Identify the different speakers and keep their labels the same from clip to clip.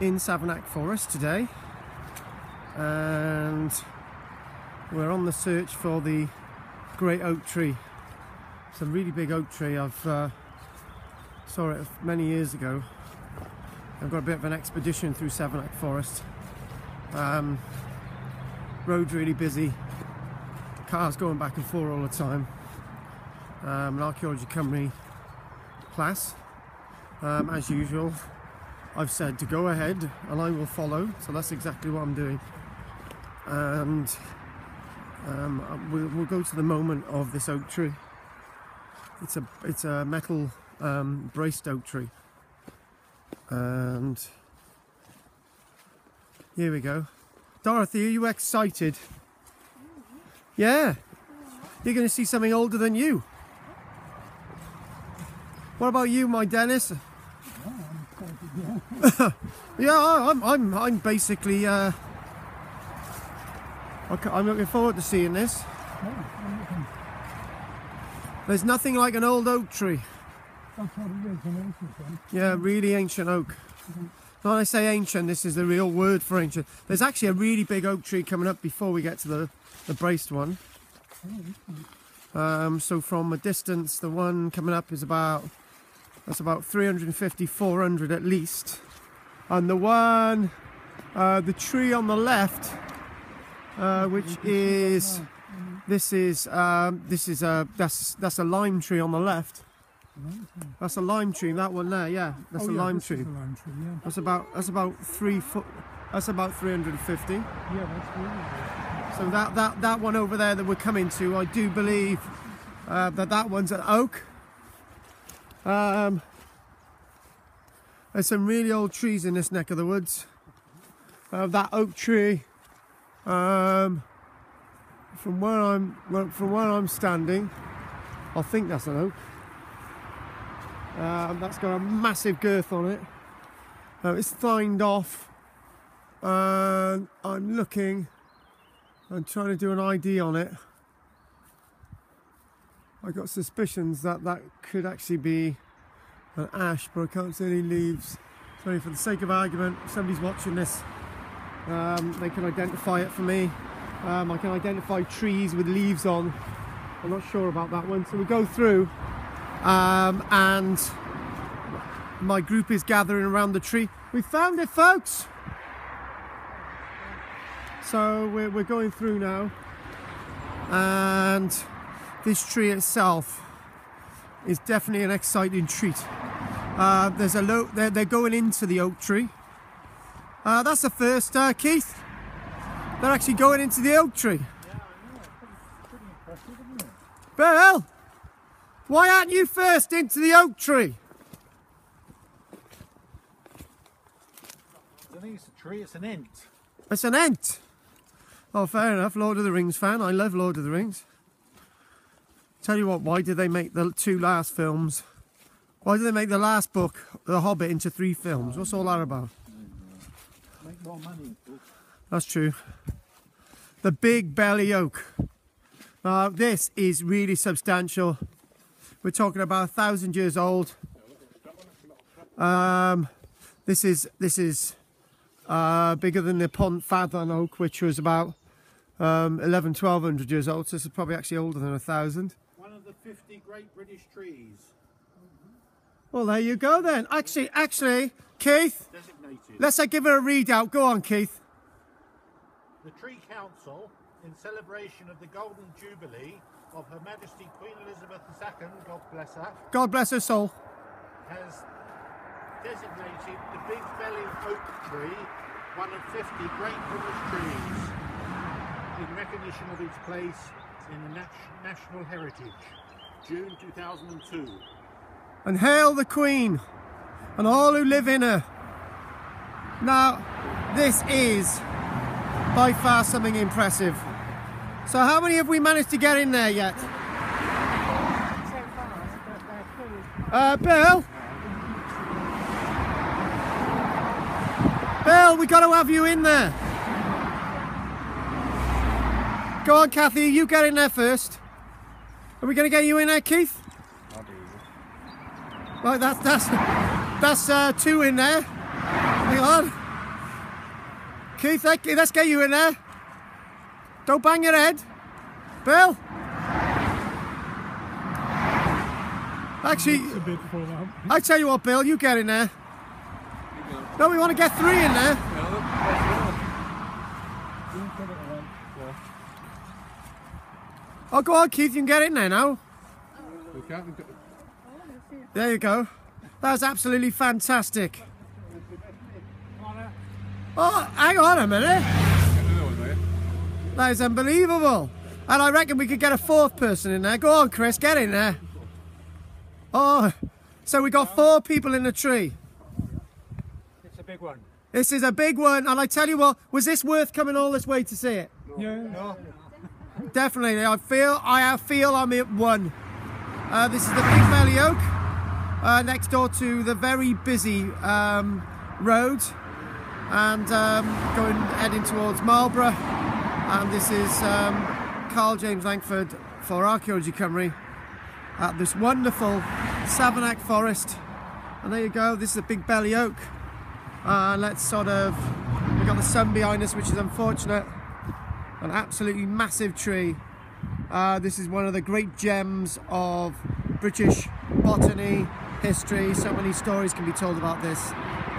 Speaker 1: in Savernake Forest today, and we're on the search for the great oak tree. It's a really big oak tree. I've saw it many years ago. I've got a bit of an expedition through Savernake Forest. Road's really busy. Cars going back and forth all the time. An Archaeology Cymru class. As usual, I've said to go ahead and I will follow, so that's exactly what I'm doing. And we'll go to the moment of this oak tree. It's a metal braced oak tree, and here we go. Dorothy, are you excited? Yeah, you're going to see something older than you. What about you, my Dennis? Yeah, I'm basically I'm looking forward to seeing this. There's nothing like an old oak tree.
Speaker 2: That's what it is, an ancient one.
Speaker 1: Yeah, really ancient oak. When I say ancient, this is the real word for ancient. There's actually a really big oak tree coming up before we get to the braced one. So from a distance, the one coming up is about 350, 400 at least. And the one, the tree on the left, which is, that's a lime tree on the left. That's a lime tree. That one there, yeah, that's a lime tree. That's about 3 foot. That's about 350.
Speaker 2: Yeah, that's really good.
Speaker 1: So that one over there that we're coming to, I do believe that one's an oak. There's some really old trees in this neck of the woods. That oak tree, from where I'm standing, I think that's an oak. That's got a massive girth on it. It's thined off, and I'm trying to do an ID on it. I got suspicions that could actually be an ash, but I can't see any leaves. So for the sake of argument, if somebody's watching this, they can identify it for me. I can identify trees with leaves on. I'm not sure about that one. So we go through, and my group is gathering around the tree. We found it, folks! So we're going through now, and this tree itself is definitely an exciting treat. They're going into the oak tree. That's the first, Keith. They're actually going into the oak tree.
Speaker 2: Yeah, I know. It's pretty impressive, isn't it?
Speaker 1: Bill, why aren't you first into the oak tree?
Speaker 2: I don't think it's a tree, it's an ent.
Speaker 1: It's an ent. Oh, fair enough. Lord of the Rings fan. I love Lord of the Rings. Tell you what, why did they make the 2 last films? Why did they make the last book, The Hobbit, into 3 films? What's all that about?
Speaker 2: Make more money.
Speaker 1: That's true. The big belly oak. This is really substantial. We're talking about 1,000 years old. This is bigger than the Pontfaddan oak, which was about 1,100–1,200 years old. So this is probably actually older than 1,000.
Speaker 2: One of the 50 great British trees.
Speaker 1: Well, there you go then. Actually, Keith,
Speaker 2: Designated.
Speaker 1: let's give her a readout. Go on, Keith.
Speaker 2: The Tree Council, in celebration of the Golden Jubilee of Her Majesty Queen Elizabeth II, God bless her,
Speaker 1: God bless her soul.
Speaker 2: has designated the Big Belly Oak Tree one of 50 great British trees in recognition of its place in the National Heritage, June 2002.
Speaker 1: And hail the Queen and all who live in her. Now, this is by far something impressive. So how many have we managed to get in there yet? Bill? Bill, we got to have you in there. Go on, Kathy, you get in there first. Are we going to get you in there, Keith? Right, that's 2 in there. Hang on. Keith, let's get you in there. Don't bang your head. Bill? Actually,
Speaker 2: It's a bit full up.
Speaker 1: I tell you what, Bill, you get in there. No, we want to get 3 in there. Oh, go on, Keith, you can get in there now. There you go. That was absolutely fantastic. Oh, hang on a minute. That is unbelievable. And I reckon we could get a 4th person in there. Go on, Chris, get in there. Oh, so we got 4 people in the tree.
Speaker 2: It's a big one.
Speaker 1: This is a big one, and I tell you what, was this worth coming all this way to see it?
Speaker 2: Yeah. No.
Speaker 1: Definitely. I feel I'm at 1. This is the Big Belly Oak, next door to the very busy road, and heading towards Marlborough. And this is Karl-James Langford for Archaeology Cymru at this wonderful Savernake forest. And there you go, this is a Big Belly Oak. Let's we've got the sun behind us, which is unfortunate. An absolutely massive tree. This is one of the great gems of British botany, history. So many stories can be told about this.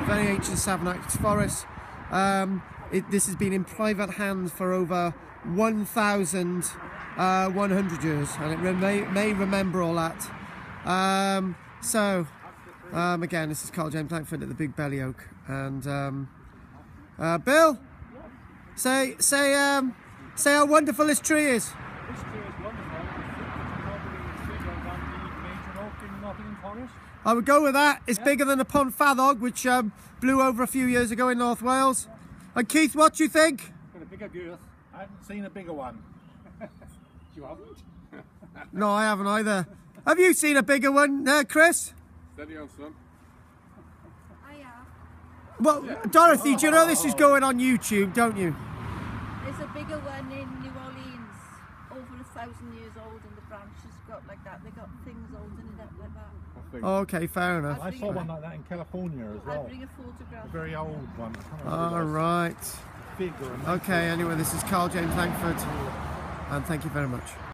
Speaker 1: Very ancient Savernake forest. This has been in private hands for over 1,100 years, and it may remember all that. Again, this is Karl-James Langford at the Big Belly Oak, and Bill, say how wonderful this tree is.
Speaker 2: This tree is wonderful. It's probably bigger than the major oak in Nottingham Forest.
Speaker 1: I would go with that. It's bigger than the Pont Faddog, which blew over a few years ago in North Wales. And Keith, what do you think?
Speaker 2: Got a bigger girth. I haven't seen a bigger one. You haven't?
Speaker 1: No, I haven't either. Have you seen a bigger one, Chris?
Speaker 3: Steady on, son.
Speaker 4: I have.
Speaker 1: Well, Dorothy, do you know this is going on YouTube, don't you?
Speaker 4: There's a bigger one in New Orleans, over 1,000 years old, and the branches got like that. They got things holding it up like that.
Speaker 1: Okay, fair enough.
Speaker 2: I saw one like that in California as well.
Speaker 4: I'll bring a photograph.
Speaker 2: A very old one.
Speaker 1: All right.
Speaker 2: Bigger.
Speaker 1: Okay, anyway, this is Karl-James Langford, and thank you very much.